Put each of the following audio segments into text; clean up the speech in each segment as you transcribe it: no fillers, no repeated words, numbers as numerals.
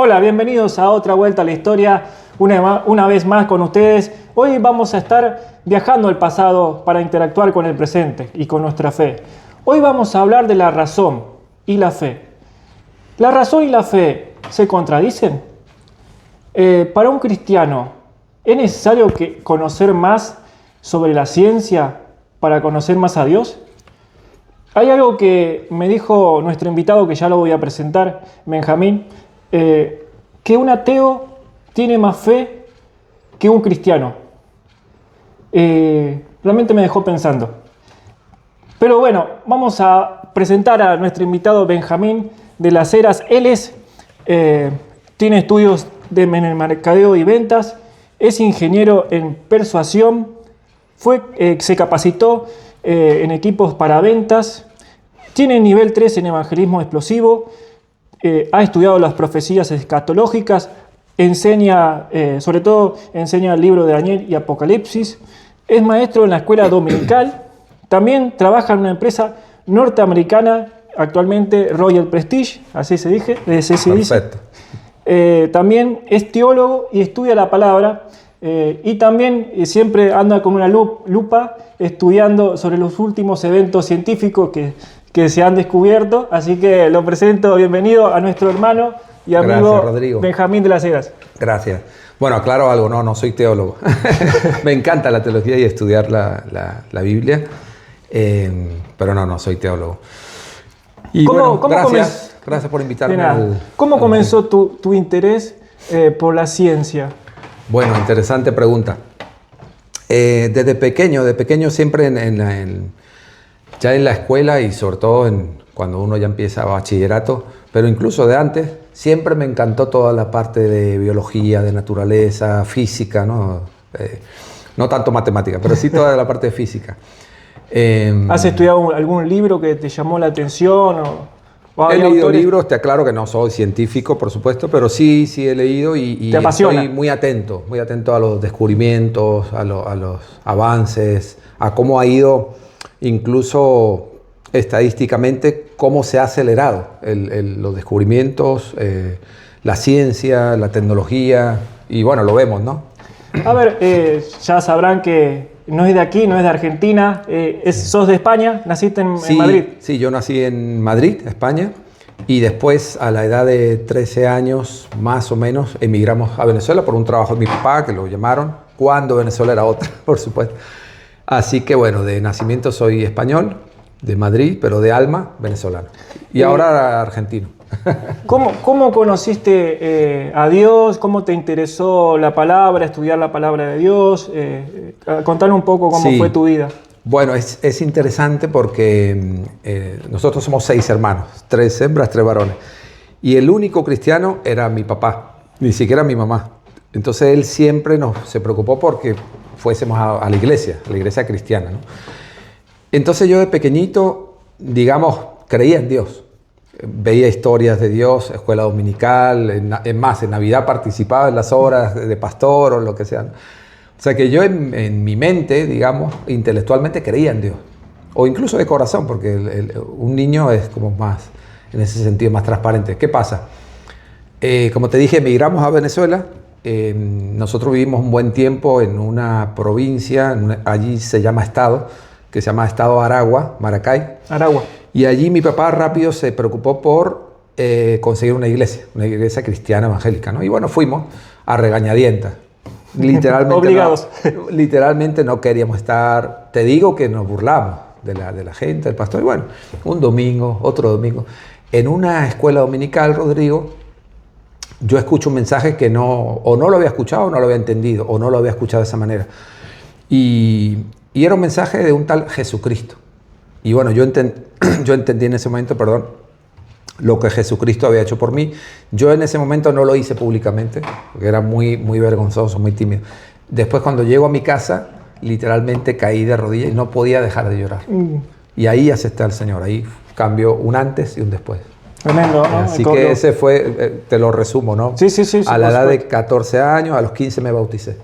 Hola, bienvenidos a otra vuelta a la historia, una vez más con ustedes. Hoy vamos a estar viajando al pasado para interactuar con el presente y con nuestra fe. Hoy vamos a hablar de la razón y la fe. ¿La razón y la fe se contradicen? Para un cristiano, ¿es necesario conocer más sobre la ciencia para conocer más a Dios? Hay algo que me dijo nuestro invitado, que ya lo voy a presentar, Benjamín, que un ateo tiene más fe que un cristiano. Realmente me dejó pensando. Pero bueno, vamos a presentar a nuestro invitado Benjamín de las Heras. Él tiene estudios en el mercadeo y ventas, es ingeniero en persuasión, se capacitó en equipos para ventas, tiene nivel 3 en evangelismo explosivo, ha estudiado las profecías escatológicas, sobre todo enseña el libro de Daniel y Apocalipsis, es maestro en la escuela dominical, también trabaja en una empresa norteamericana, actualmente Royal Prestige, así se dice. Perfecto. También es teólogo y estudia la palabra, y también siempre anda con una lupa estudiando sobre los últimos eventos científicos que se han descubierto. Así que lo presento, bienvenido a nuestro hermano y amigo Benjamín de las Heras. Gracias. Bueno, aclaro algo, no soy teólogo. Me encanta la teología y estudiar la Biblia, pero no soy teólogo. Y gracias por invitarme. ¿Cómo comenzó tu interés por la ciencia? Bueno, interesante pregunta. Desde pequeño siempre ya en la escuela y sobre todo cuando uno ya empieza bachillerato, pero incluso de antes, siempre me encantó toda la parte de biología, de naturaleza, física, ¿no? No tanto matemática, pero sí toda la parte de física. ¿Has estudiado algún libro que te llamó la atención? He leído libros, te aclaro que no soy científico, por supuesto, pero sí he leído y estoy muy atento a los descubrimientos, a los avances, a cómo ha ido, incluso estadísticamente, cómo se ha acelerado los descubrimientos, la ciencia, la tecnología, y bueno, lo vemos, ¿no? A ver, ya sabrán que no es de aquí, no es de Argentina, sos de España, naciste en Madrid. Sí, yo nací en Madrid, España, y después a la edad de 13 años, más o menos, emigramos a Venezuela por un trabajo de mi papá, que lo llamaron, cuando Venezuela era otra, por supuesto. Así que bueno, de nacimiento soy español, de Madrid, pero de alma venezolano. Y ahora argentino. ¿Cómo conociste a Dios? ¿Cómo te interesó la palabra, estudiar la palabra de Dios? Contanos un poco cómo fue tu vida. Bueno, es interesante porque nosotros somos 6 hermanos, 3 hembras, 3 varones. Y el único cristiano era mi papá, ni siquiera mi mamá. Entonces él siempre se preocupó porque fuésemos a la iglesia cristiana, ¿no? Entonces yo de pequeñito, digamos, creía en Dios. Veía historias de Dios, escuela dominical, en Navidad participaba en las obras de pastor o lo que sea, ¿no? O sea que yo en mi mente, digamos, intelectualmente creía en Dios. O incluso de corazón, porque un niño es como más, en ese sentido, más transparente. ¿Qué pasa? Como te dije, emigramos a Venezuela. Nosotros vivimos un buen tiempo en una provincia, allí se llama estado, que se llama Estado Aragua, Maracay. Aragua. Y allí mi papá rápido se preocupó por conseguir una iglesia cristiana evangélica, ¿no? Y bueno, fuimos a regañadientas. Literalmente, obligados. Literalmente no queríamos estar. Te digo que nos burlamos de la gente, del pastor. Y bueno, un domingo, otro domingo. En una escuela dominical, Rodrigo, yo escucho un mensaje que no lo había escuchado, o no lo había entendido, o no lo había escuchado de esa manera. Y era un mensaje de un tal Jesucristo. Y bueno, yo entendí en ese momento, lo que Jesucristo había hecho por mí. Yo en ese momento no lo hice públicamente, porque era muy, muy vergonzoso, muy tímido. Después, cuando llego a mi casa, literalmente caí de rodillas y no podía dejar de llorar. Y ahí acepté al Señor. Ahí cambió un antes y un después. Tremendo, ¿no? Así que ese fue, te lo resumo, ¿no? Sí. A la edad de 14 años, a los 15 me bauticé.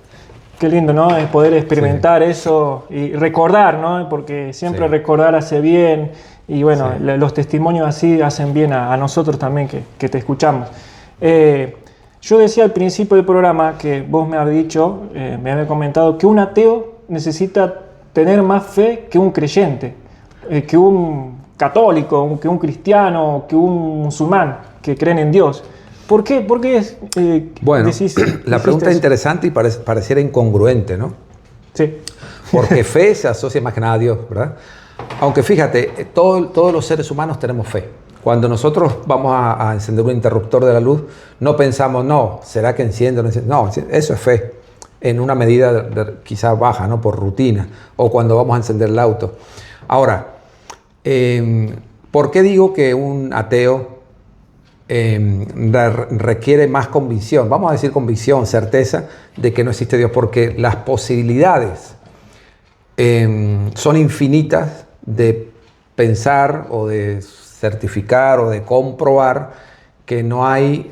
Qué lindo, ¿no? Es poder experimentar eso y recordar, ¿no? Porque siempre recordar hace bien. Y bueno, los testimonios así hacen bien a nosotros también que te escuchamos. Yo decía al principio del programa que vos me habías dicho, me habías comentado que un ateo necesita tener más fe que un creyente, que un católico, que un cristiano, que un musulmán que creen en Dios. ¿Por qué? Bueno, decís la pregunta es eso? interesante y pareciera incongruente, ¿no? Sí. Porque fe se asocia más que nada a Dios, ¿verdad? Aunque fíjate, todos los seres humanos tenemos fe. Cuando nosotros vamos a encender un interruptor de la luz, no pensamos, no, ¿será que enciende o no enciende? No, eso es fe, en una medida quizás baja, ¿no? Por rutina, o cuando vamos a encender el auto. Ahora, ¿por qué digo que un ateo requiere más convicción? Vamos a decir convicción, certeza de que no existe Dios, porque las posibilidades son infinitas de pensar o de certificar o de comprobar que no hay,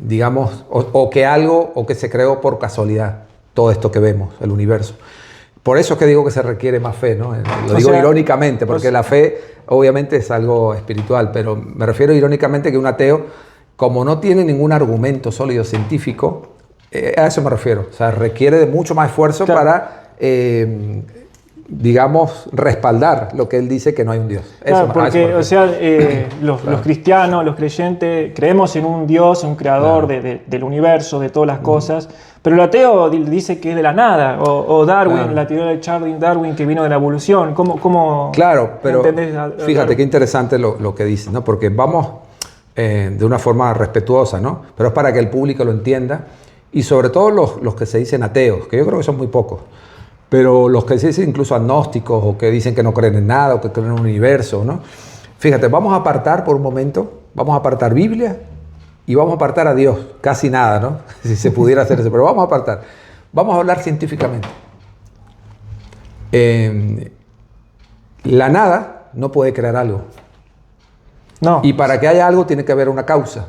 digamos, o que algo o que se creó por casualidad, todo esto que vemos, el universo. Por eso es que digo que se requiere más fe, ¿no? Lo digo irónicamente, porque la fe obviamente es algo espiritual, pero me refiero irónicamente que un ateo, como no tiene ningún argumento sólido científico, a eso me refiero. O sea, requiere de mucho más esfuerzo para, digamos, respaldar lo que él dice que no hay un Dios. Claro, porque, o sea, los cristianos, los creyentes, creemos en un Dios, en un creador del universo, de todas las cosas, pero el ateo dice que es de la nada, o Darwin, la teoría de Charles Darwin, que vino de la evolución. ¿Cómo claro, pero fíjate Darwin? qué interesante lo que dice, ¿no? Porque vamos de una forma respetuosa, ¿no? Pero es para que el público lo entienda, y sobre todo los que se dicen ateos, que yo creo que son muy pocos. Pero los que se dicen incluso agnósticos o que dicen que no creen en nada o que creen en un universo, ¿no? Fíjate, vamos a apartar por un momento, vamos a apartar Biblia y vamos a apartar a Dios. Casi nada, ¿no? Si se pudiera hacer eso, pero vamos a apartar. Vamos a hablar científicamente. La nada no puede crear algo. No. Y para que haya algo tiene que haber una causa.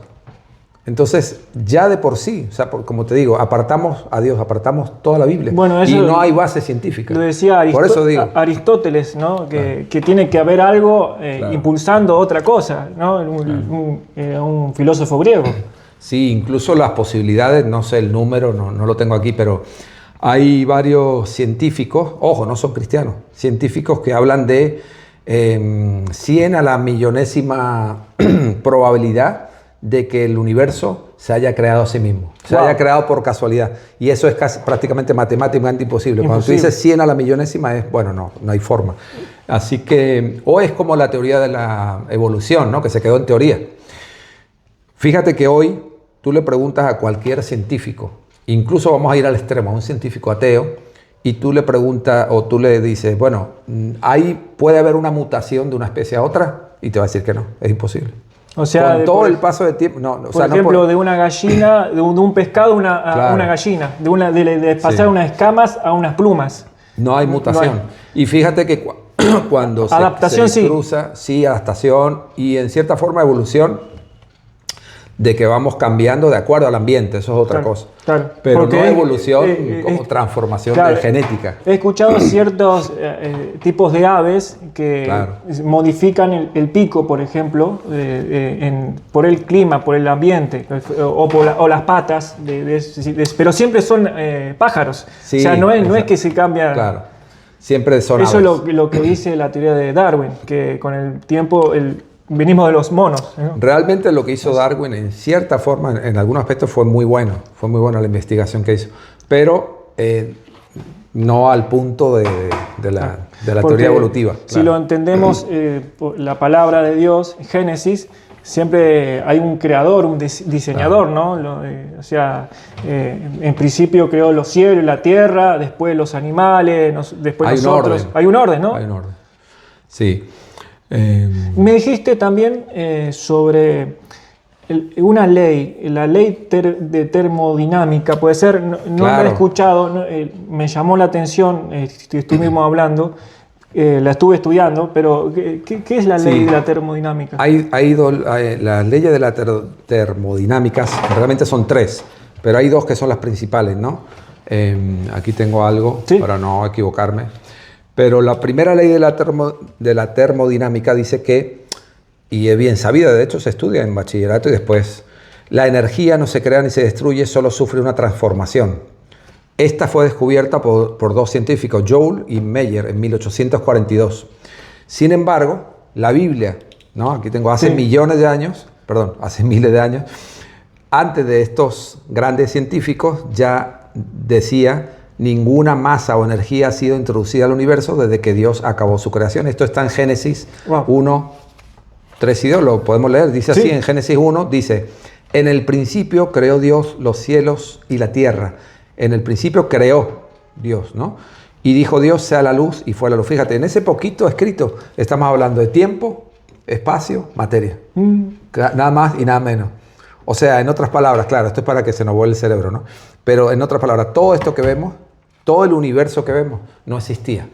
Entonces, ya de por sí, o sea, como te digo, apartamos a Dios, apartamos toda la Biblia. Bueno, eso y no hay base científica. Lo decía por eso digo. Aristóteles, ¿no? Que tiene que haber algo impulsando otra cosa, ¿no? Un filósofo griego. Sí, incluso las posibilidades, no sé el número, no lo tengo aquí, pero hay varios científicos, ojo, no son cristianos, científicos que hablan de 100 a la millonésima probabilidad de que el universo se haya creado a sí mismo, se haya creado por casualidad. Y eso es prácticamente matemáticamente imposible. Cuando tú dices 100 a la millonésima es, bueno, no hay forma. Así que, o es como la teoría de la evolución, ¿no? Que se quedó en teoría. Fíjate que hoy tú le preguntas a cualquier científico, incluso vamos a ir al extremo, a un científico ateo, y tú le preguntas o tú le dices, bueno, ¿puede haber una mutación de una especie a otra? Y te va a decir que no, es imposible. O sea, con todo el paso de tiempo. Por ejemplo, de una gallina, de un pescado a una gallina, de pasar unas escamas a unas plumas. No hay mutación. Y fíjate que cuando adaptación se cruza, sí, adaptación y en cierta forma evolución, de que vamos cambiando de acuerdo al ambiente, eso es otra cosa. Claro. Pero porque no evolución como transformación de genética. He escuchado ciertos tipos de aves que modifican el pico, por ejemplo, por el clima, por el ambiente, o las patas, pero siempre son pájaros. Sí, o sea, no es que se cambia. Claro. Siempre son aves. Eso es lo que dice la teoría de Darwin, que con el tiempo venimos de los monos, ¿no? Realmente lo que hizo Darwin, en cierta forma, en algunos aspectos fue muy bueno. Fue muy buena la investigación que hizo. Pero no al punto de la teoría evolutiva. Si lo entendemos, la palabra de Dios, Génesis, siempre hay un creador, un diseñador, ¿no? O sea, en principio creó los cielos y la tierra, después los animales, después nosotros. Hay un orden, ¿no? Hay un orden. Sí. Me dijiste también sobre una ley, la ley de termodinámica, puede ser, no la he escuchado, me llamó la atención, estuvimos hablando, la estuve estudiando, pero ¿qué es la ley de la termodinámica? Las leyes de la termodinámica, realmente son 3, pero hay 2 que son las principales, ¿no? Aquí tengo algo para no equivocarme. Pero la primera ley de la termodinámica dice que, y es bien sabida, de hecho se estudia en bachillerato y después La energía no se crea ni se destruye, solo sufre una transformación. Esta fue descubierta por dos científicos, Joule y Meyer, en 1842. Sin embargo, la Biblia, ¿no? Aquí tengo hace millones de años, perdón, hace miles de años, antes de estos grandes científicos ya decía: ninguna masa o energía ha sido introducida al universo desde que Dios acabó su creación. Esto está en Génesis 1, 3 y 2, lo podemos leer. Dice así, en Génesis 1, dice: en el principio creó Dios los cielos y la tierra. En el principio creó Dios, ¿no? Y dijo Dios: sea la luz, y fue la luz. Fíjate, en ese poquito escrito estamos hablando de tiempo, espacio, materia. Nada más y nada menos. O sea, en otras palabras, claro, esto es para que se nos vuelva el cerebro, ¿no? Pero en otras palabras, todo esto que vemos, todo el universo que vemos, no existía.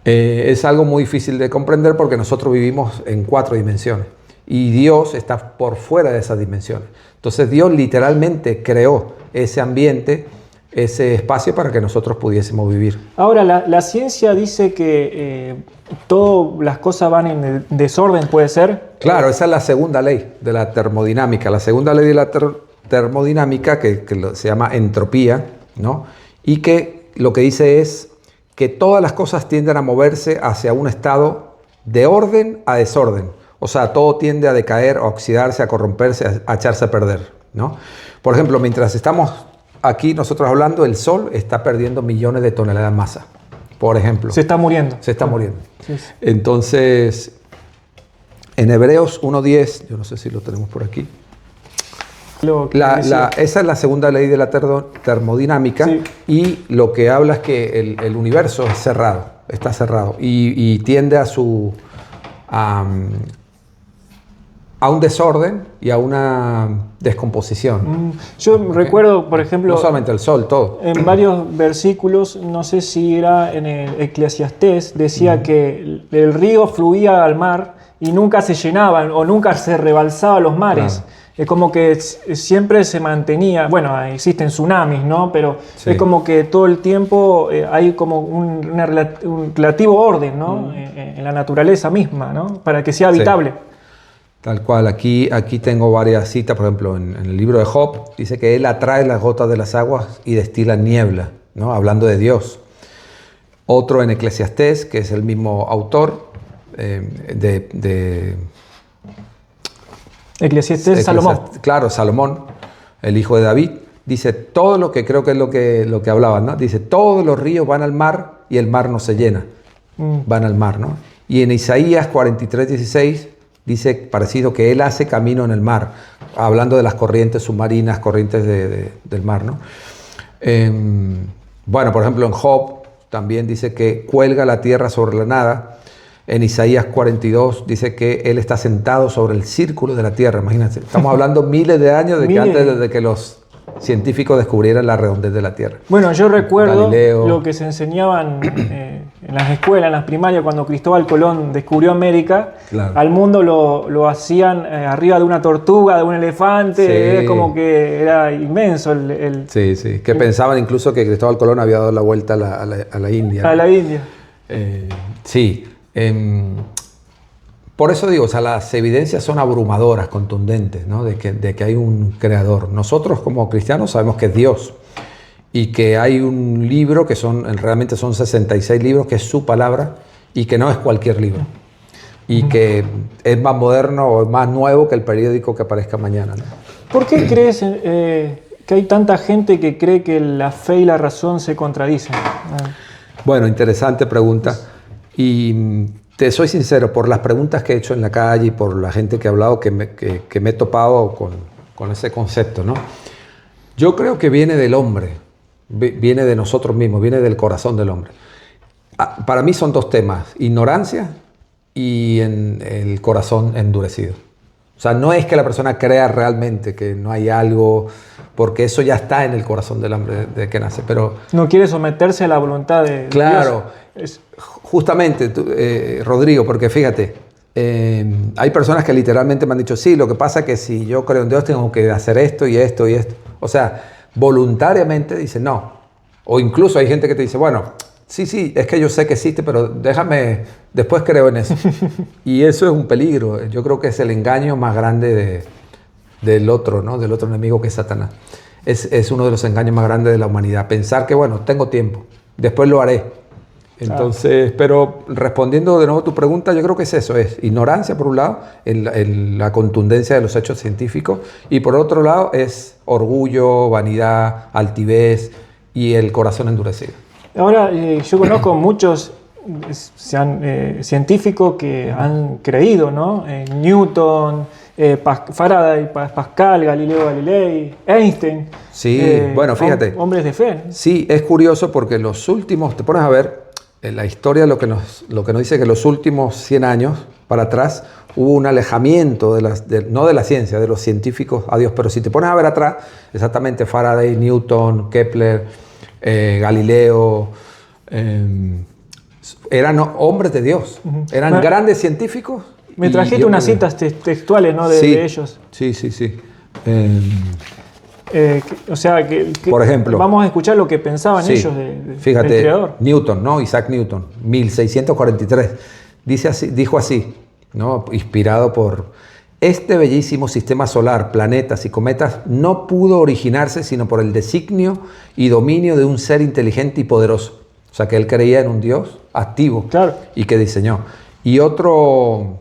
Es algo muy difícil de comprender porque nosotros vivimos en 4 dimensiones y Dios está por fuera de esas dimensiones. Entonces Dios literalmente creó ese ambiente, ese espacio para que nosotros pudiésemos vivir. Ahora, la ciencia dice que todas las cosas van en desorden, ¿puede ser? Claro, esa es la segunda ley de la termodinámica. La segunda ley de la termodinámica, que se llama entropía, ¿no? Y que lo que dice es que todas las cosas tienden a moverse hacia un estado de orden a desorden. O sea, todo tiende a decaer, a oxidarse, a corromperse, a echarse a perder, ¿no? Por ejemplo, mientras estamos aquí nosotros hablando, el Sol está perdiendo millones de toneladas de masa, por ejemplo. Se está muriendo. Se está muriendo. Sí. Entonces, en Hebreos 1:10, yo no sé si lo tenemos por aquí. Esa es la segunda ley de la termodinámica, y lo que habla es que el universo es cerrado, está cerrado y tiende a un desorden y a una descomposición. Yo recuerdo, por ejemplo... No solamente el Sol, todo. En varios versículos, no sé si era en el Eclesiastés, decía que el río fluía al mar y nunca se llenaba o nunca se rebalsaba los mares. Claro. Es como que siempre se mantenía, bueno, existen tsunamis, ¿no? Pero es como que todo el tiempo hay como un relativo orden, ¿no? En la naturaleza misma, ¿no? Para que sea habitable. Tal cual, aquí tengo varias citas, por ejemplo, en el libro de Job, dice que él atrae las gotas de las aguas y destila niebla, ¿no? Hablando de Dios. Otro en Eclesiastés, que es el mismo autor, Eclesiastés, Salomón. Claro, Salomón, el hijo de David, dice todo lo que creo que es lo que hablaban, ¿no? Dice, todos los ríos van al mar y el mar no se llena. Van al mar, ¿no? Y en Isaías 43:16 dice parecido que él hace camino en el mar, hablando de las corrientes submarinas, corrientes del mar, ¿no? Bueno, por ejemplo, en Job también dice que cuelga la tierra sobre la nada. En Isaías 42 dice que él está sentado sobre el círculo de la tierra. Imagínense, estamos hablando miles de años antes de que los científicos descubrieran la redondez de la tierra. Bueno, yo recuerdo Galileo. Lo que se enseñaban en las escuelas, en las primarias, cuando Cristóbal Colón descubrió América. Claro. Al mundo lo hacían arriba de una tortuga, de un elefante. Era como que era inmenso. Sí. Que pensaban incluso que Cristóbal Colón había dado la vuelta a la India. A la India. Sí. Por eso digo, o sea, las evidencias son abrumadoras, contundentes, ¿no? de que hay un creador. Nosotros como cristianos sabemos que es Dios y que hay un libro que realmente son 66 libros, que es su palabra y que no es cualquier libro y que es más moderno o más nuevo que el periódico que aparezca mañana, ¿no? ¿Por qué crees que hay tanta gente que cree que la fe y la razón se contradicen? Bueno, interesante pregunta. Y te soy sincero, por las preguntas que he hecho en la calle y por la gente que ha hablado, que me he topado con ese concepto, ¿no? Yo creo que viene del hombre, viene de nosotros mismos, viene del corazón del hombre. Para mí son dos temas, ignorancia y el corazón endurecido. O sea, no es que la persona crea realmente que no hay algo, porque eso ya está en el corazón del hombre de que nace, pero... No quiere someterse a la voluntad de Claro, Dios. Justamente, Rodrigo, porque fíjate, hay personas que literalmente me han dicho, sí, lo que pasa es que si yo creo en Dios tengo que hacer esto y esto y esto. O sea, voluntariamente dicen no. O incluso hay gente que te dice, bueno, sí, es que yo sé que existe, pero déjame, después creo en eso. Y eso es un peligro. Yo creo que es el engaño más grande del otro, ¿no? Del otro enemigo que es Satanás. Es uno de los engaños más grandes de la humanidad. Pensar que, bueno, tengo tiempo, después lo haré. Entonces, pero respondiendo de nuevo a tu pregunta, yo creo que es eso, es ignorancia por un lado, en la contundencia de los hechos científicos, y por otro lado es orgullo, vanidad, altivez y el corazón endurecido. Ahora, yo conozco muchos científicos que han creído, ¿no? Newton, Faraday, Pascal, Galileo Galilei, Einstein. Sí, bueno, fíjate. Hombres de fe. Sí, es curioso porque los últimos, te pones a ver, en la historia lo que nos dice que los últimos 100 años para atrás hubo un alejamiento, no de la ciencia, de los científicos a Dios, pero si te pones a ver atrás, exactamente Faraday, Newton, Kepler, Galileo, eran hombres de Dios, eran grandes científicos. Me trajiste unas citas textuales, ¿no? de ellos. Sí. O sea, por ejemplo, vamos a escuchar lo que pensaban ellos fíjate, del creador. Newton, ¿no? Isaac Newton, 1643, dijo así, ¿no? Inspirado por este bellísimo sistema solar, planetas y cometas, no pudo originarse sino por el designio y dominio de un ser inteligente y poderoso. O sea, que él creía en un Dios activo, claro, y que diseñó. Y otro...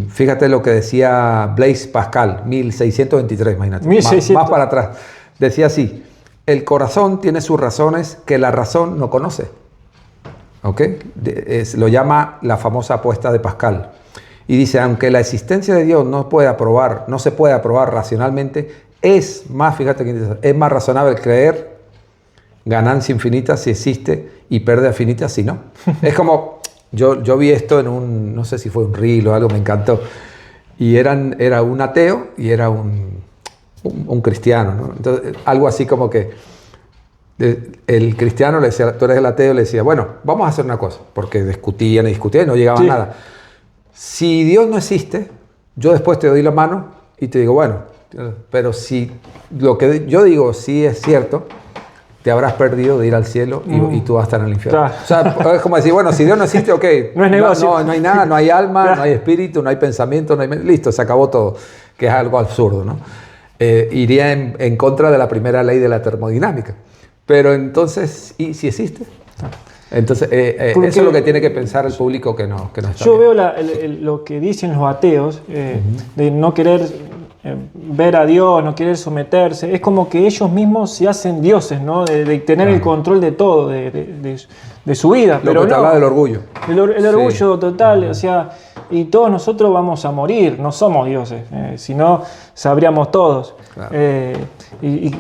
fíjate lo que decía Blaise Pascal, 1623, imagínate, 1600. Más para atrás. Decía así, el corazón tiene sus razones que la razón no conoce. ¿Ok? Lo llama la famosa apuesta de Pascal. Y dice, aunque la existencia de Dios no se puede aprobar racionalmente, es más razonable creer ganancia infinita si existe y pérdida finita si no. Es como... Yo vi esto en no sé si fue un reel o algo, me encantó. Y era un ateo y era un cristiano, ¿no? Entonces, algo así como que el cristiano le decía, tú eres el ateo, le decía, bueno, vamos a hacer una cosa, porque discutían y no llegaban a nada. Si Dios no existe, yo después te doy la mano y te digo, bueno, pero si lo que yo digo sí es cierto, te habrás perdido de ir al cielo y tú vas a estar en el infierno. Claro. O sea, es como decir, bueno, si Dios no existe, ok. No es negocio. No hay nada, no hay alma, claro, no hay espíritu, no hay pensamiento, listo, se acabó todo. Que es algo absurdo, ¿no? Iría en contra de la primera ley de la termodinámica. Pero entonces, ¿y si existe? Entonces, eso es lo que tiene que pensar el público que no está yo viendo. Veo lo que dicen los ateos, de no querer... ver a Dios, no querer someterse, es como que ellos mismos se hacen dioses, ¿no? De tener el control de todo, de su vida. Pero que te habla del orgullo. El orgullo total, o sea, y todos nosotros vamos a morir, no somos dioses, si no sabríamos todos. Claro. Y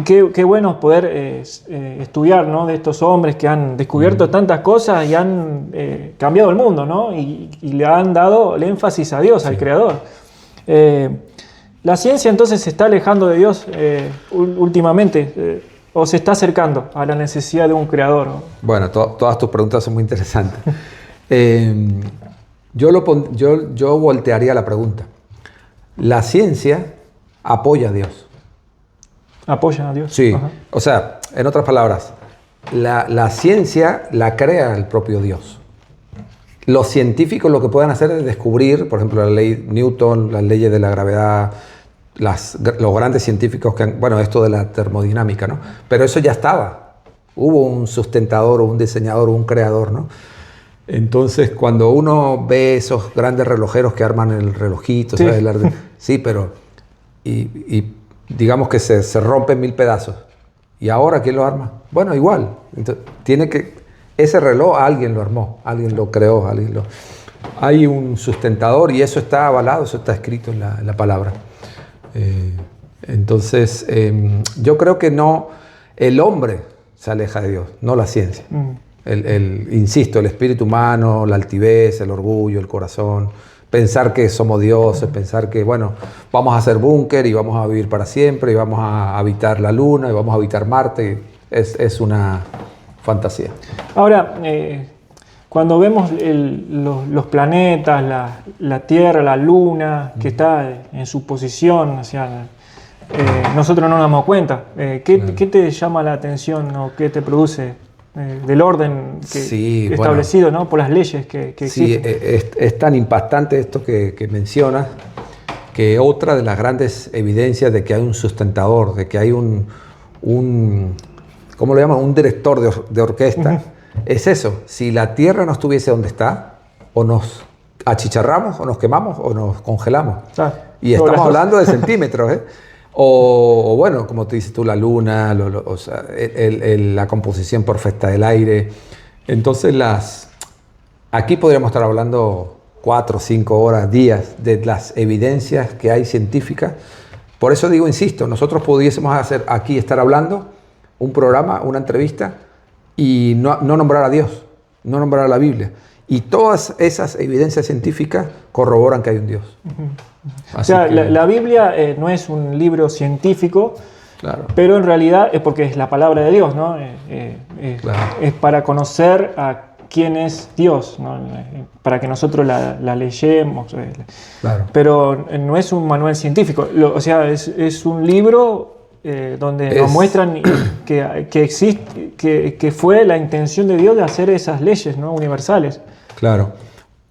qué bueno poder estudiar, ¿no? De estos hombres que han descubierto tantas cosas y han cambiado el mundo, ¿no? Y le han dado el énfasis a Dios, al Creador. La ciencia entonces se está alejando de Dios últimamente, o se está acercando a la necesidad de un creador. Bueno, todas tus preguntas son muy interesantes. Yo voltearía la pregunta. La ciencia apoya a Dios. ¿Apoya a Dios? Sí. Ajá. O sea, en otras palabras, la ciencia la crea el propio Dios. Los científicos lo que pueden hacer es descubrir, por ejemplo, la ley Newton, las leyes de la gravedad, los grandes científicos que han... Bueno, esto de la termodinámica, ¿no? Pero eso ya estaba. Hubo un sustentador o un diseñador o un creador, ¿no? Entonces, cuando uno ve esos grandes relojeros que arman el relojito, sí, ¿sabes? Sí, pero... Y digamos que se rompe en 1000 pedazos. ¿Y ahora quién lo arma? Bueno, igual. Entonces, ese reloj alguien lo armó, alguien lo creó, hay un sustentador y eso está avalado, eso está escrito en la palabra. Entonces, yo creo que no, el hombre se aleja de Dios, no la ciencia. Insisto, el espíritu humano, la altivez, el orgullo, el corazón, pensar que somos dioses, pensar que, bueno, vamos a hacer búnker y vamos a vivir para siempre y vamos a habitar la luna y vamos a habitar Marte, es una... fantasía. Ahora, cuando vemos los planetas, la Tierra, la Luna, que está en su posición, o sea, nosotros no nos damos cuenta. ¿Qué te llama la atención o qué te produce del orden establecido, ¿no? Por las leyes que existen? Sí, es tan impactante esto que mencionas, que otra de las grandes evidencias de que hay un sustentador, de que hay un ¿cómo lo llaman? Un director de orquesta, es eso. Si la Tierra no estuviese donde está, o nos achicharramos, o nos quemamos, o nos congelamos. Y estamos hablando de centímetros, ¿eh? O bueno, como te dices tú, la luna, o sea, la composición perfecta del aire. Entonces, aquí podríamos estar hablando 4, 5 horas, días, de las evidencias que hay científicas. Por eso digo, insisto, nosotros pudiésemos estar hablando un programa, una entrevista, y no nombrar a Dios, no nombrar a la Biblia. Y todas esas evidencias científicas corroboran que hay un Dios. O sea, la Biblia no es un libro científico, claro, pero en realidad es porque es la palabra de Dios, ¿no? Claro. Es para conocer a quién es Dios, ¿no? Para que nosotros la leyemos. Claro. Pero no es un manual científico, o sea, es un libro donde nos muestran que existe, que fue la intención de Dios de hacer esas leyes, ¿no? Universales. Claro.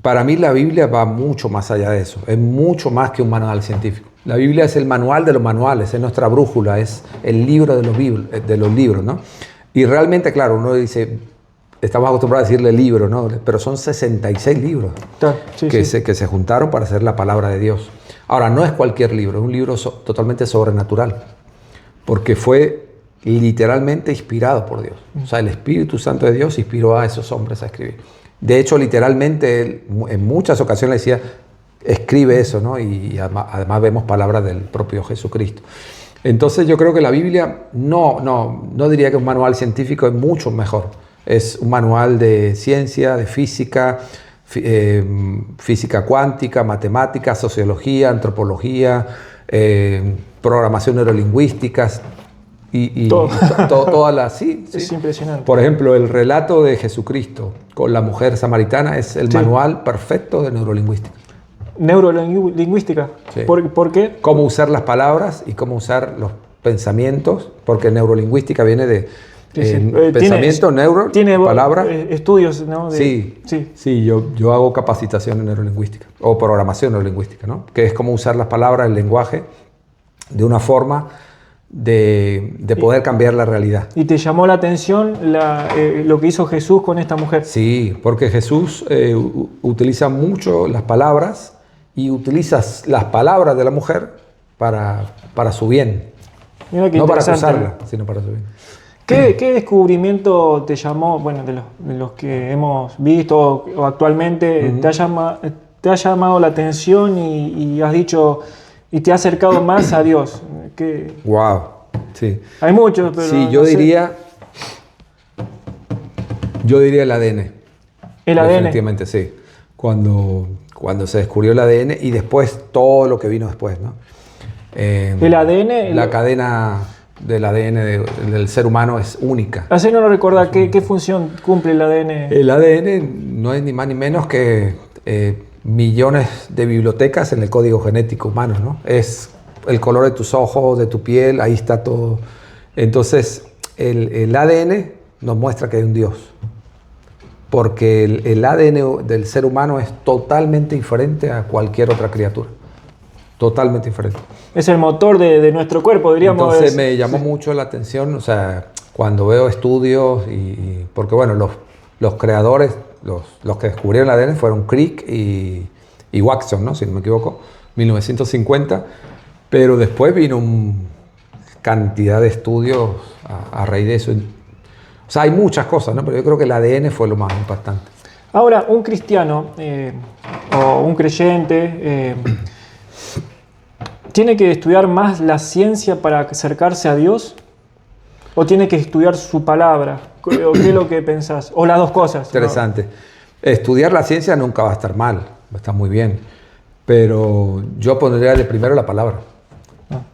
Para mí la Biblia va mucho más allá de eso, es mucho más que un manual científico. La Biblia es el manual de los manuales, es nuestra brújula, es el libro de los libros, ¿no? Y realmente, claro, uno dice, estamos acostumbrados a decirle libro, ¿no? Pero son 66 libros que se juntaron para hacer la palabra de Dios. Ahora, no es cualquier libro, es un libro totalmente sobrenatural, porque fue literalmente inspirado por Dios. O sea, el Espíritu Santo de Dios inspiró a esos hombres a escribir. De hecho, literalmente, él en muchas ocasiones decía, escribe eso, ¿no? Y además vemos palabras del propio Jesucristo. Entonces yo creo que la Biblia no diría que es un manual científico, es mucho mejor. Es un manual de ciencia, de física, física cuántica, matemática, sociología, antropología, programación neurolingüística. Todas las... Sí, es impresionante. Por ejemplo, el relato de Jesucristo con la mujer samaritana es el manual perfecto de neurolingüística. ¿Neurolingüística? Sí. ¿Por qué? Cómo usar las palabras y cómo usar los pensamientos, porque neurolingüística viene de pensamiento, tiene palabra. Estudios, ¿no? Sí, yo hago capacitación en neurolingüística o programación neurolingüística, ¿no? Que es cómo usar las palabras, el lenguaje, de una forma de poder cambiar la realidad. ¿Y te llamó la atención lo que hizo Jesús con esta mujer? Sí, porque Jesús utiliza mucho las palabras y utiliza las palabras de la mujer para su bien. Mira qué no para acusarla, sino para su bien. ¿Qué descubrimiento te llamó, bueno, de los que hemos visto o actualmente, te ha llamado la atención y has dicho... y te ha acercado más a Dios? Wow, sí. Hay muchos, pero... Sí, yo diría el ADN. ¿El ADN? Definitivamente, sí. Cuando se descubrió el ADN y después todo lo que vino después, ¿no? El ADN... La cadena del ADN del ser humano es única. Así no lo recuerda. ¿Qué función cumple el ADN? El ADN no es ni más ni menos que... millones de bibliotecas en el código genético humano, ¿no? Es el color de tus ojos, de tu piel, ahí está todo. Entonces, el ADN nos muestra que hay un Dios. Porque el ADN del ser humano es totalmente diferente a cualquier otra criatura. Totalmente diferente. Es el motor de nuestro cuerpo, diríamos. Entonces me llamó mucho la atención, o sea, cuando veo estudios, porque bueno, los creadores... Los que descubrieron el ADN fueron Crick y Watson, ¿no? Si no me equivoco, 1950. Pero después vino una cantidad de estudios a raíz de eso. O sea, hay muchas cosas, ¿no? Pero yo creo que el ADN fue lo más impactante. Ahora, un cristiano o un creyente ¿tiene que estudiar más la ciencia para acercarse a Dios? ¿O tiene que estudiar su palabra? ¿O qué es lo que pensás? ¿O las dos cosas? Interesante. ¿No? Estudiar la ciencia nunca va a estar mal, va a estar muy bien. Pero yo pondría de primero la palabra.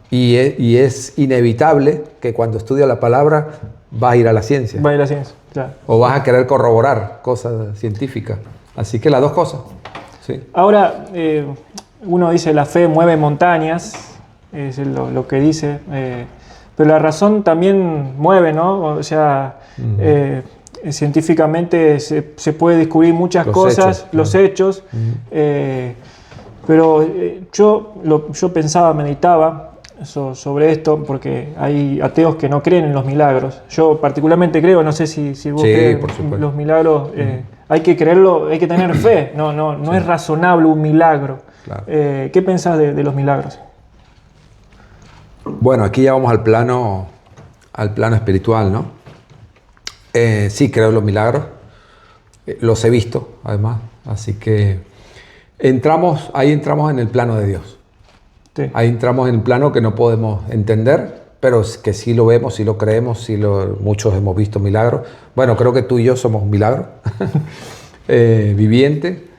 Y es inevitable que cuando estudia la palabra vas a ir a la ciencia. Va a ir a la ciencia, claro. O vas a querer corroborar cosas científicas. Así que las dos cosas. Sí. Ahora, uno dice la fe mueve montañas, es lo que dice. Pero la razón también mueve, ¿no? O sea, científicamente se puede descubrir muchas cosas, los hechos. Pero yo pensaba, meditaba sobre esto, porque hay ateos que no creen en los milagros. Yo particularmente creo, no sé si vos crees en los milagros, hay que creerlo, hay que tener fe, no es razonable un milagro. Claro. ¿Qué pensás de los milagros? Bueno, aquí ya vamos al plano espiritual, ¿no? Sí, creo en los milagros, los he visto además, así que ahí entramos en el plano de Dios. Sí. Ahí entramos en el plano que no podemos entender, pero que sí lo vemos, sí lo creemos, muchos hemos visto milagros. Bueno, creo que tú y yo somos un milagro viviente.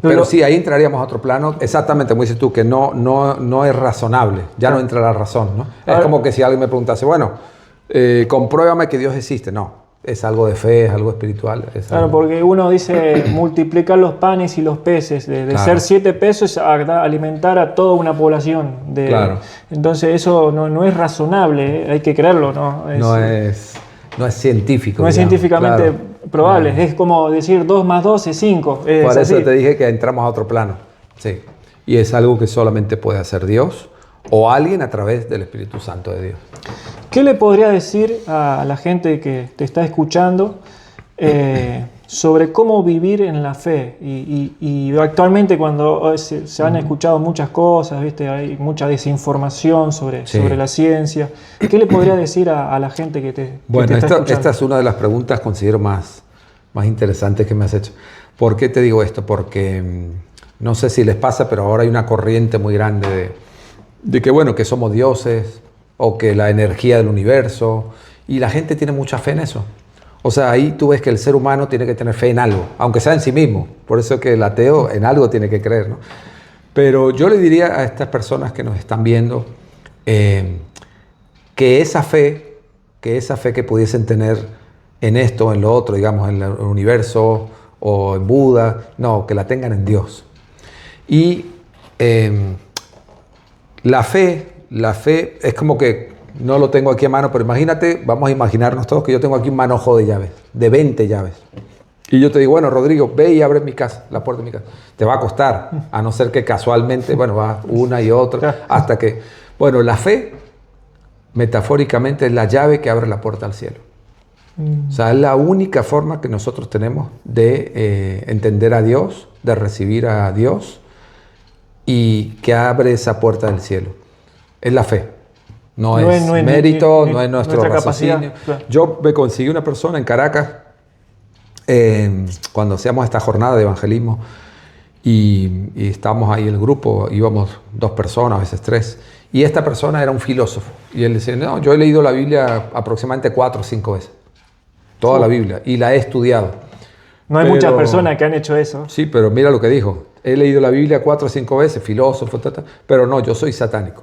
Pero sí, ahí entraríamos a otro plano, exactamente como dices tú, que no es razonable, ya no entra la razón, ¿no? Es como que si alguien me preguntase, bueno, compruébame que Dios existe. No, es algo de fe, es algo espiritual. Claro, porque uno dice multiplicar los panes y los peces, de ser 7 pesos a alimentar a toda una población. Claro. Entonces eso no es razonable, hay que creerlo, ¿no? No es científico. No es científicamente probable, es como decir 2 más 2 es 5. Por eso te dije que entramos a otro plano. Sí. Y es algo que solamente puede hacer Dios o alguien a través del Espíritu Santo de Dios. ¿Qué le podría decir a la gente que te está escuchando sobre cómo vivir en la fe? Y actualmente cuando se han escuchado muchas cosas, ¿viste? Hay mucha desinformación sobre la ciencia. ¿Qué le podría decir a la gente que te está escuchando? Esta es una de las preguntas, considero, más interesantes que me has hecho. ¿Por qué te digo esto? Porque no sé si les pasa, pero ahora hay una corriente muy grande de que somos dioses, o que la energía del universo, y la gente tiene mucha fe en eso. O sea, ahí tú ves que el ser humano tiene que tener fe en algo, aunque sea en sí mismo. Por eso que el ateo en algo tiene que creer, ¿no? Pero yo le diría a estas personas que nos están viendo que esa fe que pudiesen tener en esto, en lo otro, digamos, en el universo o en Buda, no, que la tengan en Dios. Y la fe es como que, no lo tengo aquí a mano, pero imagínate, vamos a imaginarnos todos que yo tengo aquí un manojo de llaves, de 20 llaves. Y yo te digo, bueno, Rodrigo, ve y abre la puerta de mi casa. Te va a costar, a no ser que casualmente, va una y otra, hasta que... Bueno, la fe, metafóricamente, es la llave que abre la puerta al cielo. O sea, es la única forma que nosotros tenemos de entender a Dios, de recibir a Dios, y que abre esa puerta del cielo. Es la fe. No es mérito, no es nuestro raciocinio. Claro. Yo me conseguí una persona en Caracas cuando hacíamos esta jornada de evangelismo y estábamos ahí en el grupo, íbamos 2 personas, a veces 3, y esta persona era un filósofo. Y él decía, no, yo he leído la Biblia aproximadamente 4 o 5 veces. Toda la Biblia. Y la he estudiado. No hay muchas personas que han hecho eso. Sí, pero mira lo que dijo. He leído la Biblia 4 o 5 veces, filósofo, pero no, yo soy satánico.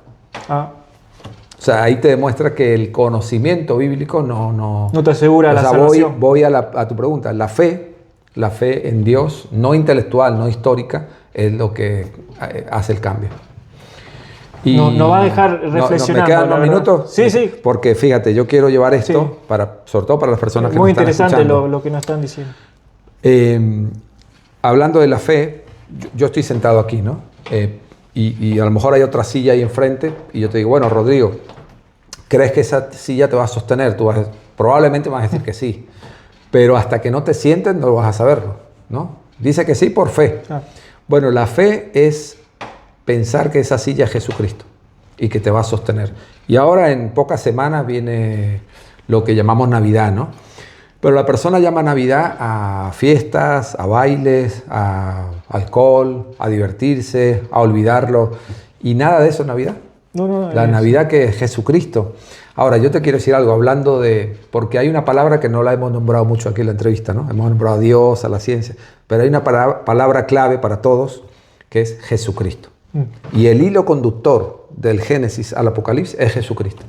O sea, ahí te demuestra que el conocimiento bíblico no te asegura la salvación. Voy a tu pregunta. La fe en Dios, no intelectual, no histórica, es lo que hace el cambio. Y no va a dejar reflexionando. ¿Me quedan unos minutos? Sí. Porque fíjate, yo quiero llevar esto, sobre todo para las personas que nos están escuchando. Muy interesante lo que nos están diciendo. Hablando de la fe, yo estoy sentado aquí, ¿no? Y a lo mejor hay otra silla ahí enfrente y yo te digo, bueno, Rodrigo, ¿crees que esa silla te va a sostener? Probablemente vas a decir que sí, pero hasta que no te sientes no vas a saberlo, ¿no? Dice que sí por fe. Bueno, la fe es pensar que esa silla es Jesucristo y que te va a sostener. Y ahora en pocas semanas viene lo que llamamos Navidad, ¿no? Pero la persona llama Navidad a fiestas, a bailes, a alcohol, a divertirse, a olvidarlo. Y nada de eso es Navidad. La Navidad que es Jesucristo. Ahora, yo te quiero decir algo, hablando porque hay una palabra que no la hemos nombrado mucho aquí en la entrevista, ¿no? Hemos nombrado a Dios, a la ciencia, pero hay una palabra clave para todos, que es Jesucristo. Y el hilo conductor del Génesis al Apocalipsis es Jesucristo.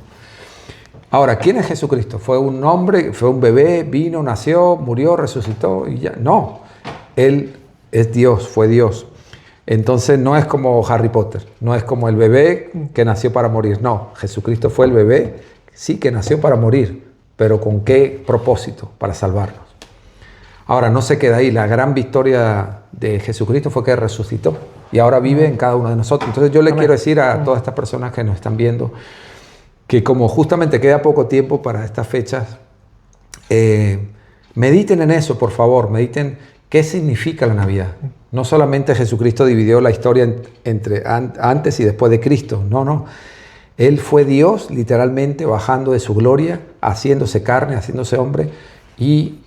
Ahora, ¿quién es Jesucristo? ¿Fue un hombre, fue un bebé, vino, nació, murió, resucitó y ya? No, Él es Dios, fue Dios. Entonces no es como Harry Potter, no es como el bebé que nació para morir. No, Jesucristo fue el bebé, sí, que nació para morir, pero ¿con qué propósito? Para salvarnos. Ahora, no se queda ahí. La gran victoria de Jesucristo fue que resucitó y ahora vive en cada uno de nosotros. Entonces yo le Amén. quiero decir a todas estas personas que nos están viendo que como justamente queda poco tiempo para estas fechas, mediten en eso, por favor, mediten qué significa la Navidad. No solamente Jesucristo dividió la historia entre antes y después de Cristo, no. Él fue Dios literalmente bajando de su gloria, haciéndose carne, haciéndose hombre y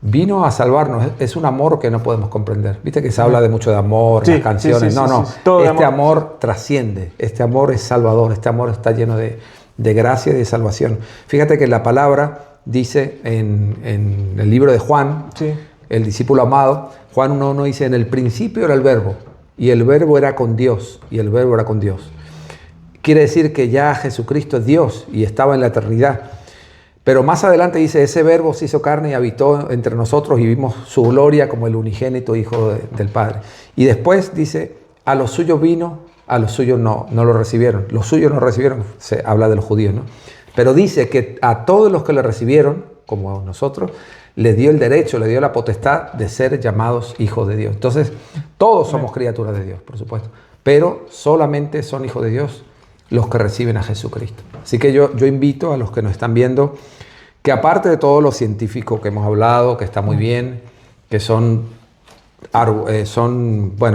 vino a salvarnos. Es un amor que no podemos comprender. Viste que se habla de mucho de amor, Sí, las canciones. sí, No. sí. Todo Este amor. amor trasciende. Este amor es salvador. Este amor está lleno de gracia y de salvación. Fíjate que la palabra dice en el libro de Juan, Sí. el discípulo amado, Juan 1:1 dice, en el principio era el verbo, y el verbo era con Dios, y el verbo era con Dios. Quiere decir que ya Jesucristo es Dios y estaba en la eternidad. Pero más adelante dice, ese verbo se hizo carne y habitó entre nosotros y vimos su gloria como el unigénito Hijo del Padre. Y después dice, a los suyos vino, a los suyos no lo recibieron. Los suyos no recibieron, se habla de los judíos, ¿no? Pero dice que a todos los que le recibieron, como a nosotros, le dio el derecho, le dio la potestad de ser llamados hijos de Dios. Entonces, todos somos criaturas de Dios, por supuesto. Pero solamente son hijos de Dios los que reciben a Jesucristo. Así que yo invito a los que nos están viendo que aparte de todo lo científico que hemos hablado, que está muy bien, que son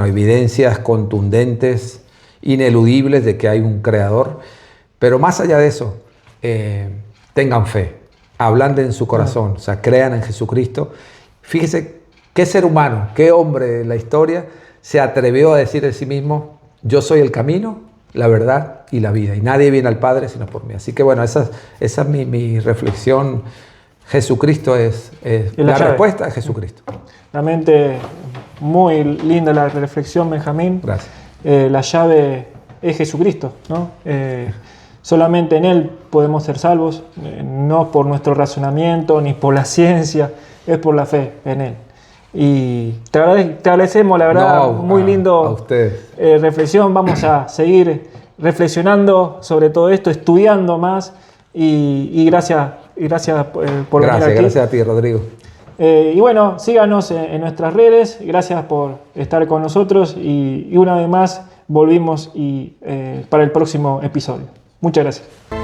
evidencias contundentes, ineludibles de que hay un creador, pero más allá de eso, tengan fe, ablanden en su corazón, o sea, crean en Jesucristo. Fíjese qué ser humano, qué hombre en la historia se atrevió a decir de sí mismo, yo soy el camino, la verdad y la vida, y nadie viene al Padre sino por mí. Así que bueno, esa es mi reflexión. Jesucristo es la respuesta es Jesucristo. Realmente muy linda la reflexión, Benjamín. Gracias. La llave es Jesucristo, ¿no? Solamente en Él podemos ser salvos, no por nuestro razonamiento ni por la ciencia, es por la fe en Él. Y te agradecemos, la verdad, muy lindo a ustedes. Reflexión. Vamos a seguir reflexionando sobre todo esto, estudiando más y gracias por venir aquí. Gracias a ti, Rodrigo. Y bueno, síganos en nuestras redes, gracias por estar con nosotros y una vez más volvimos para el próximo episodio. Muchas gracias.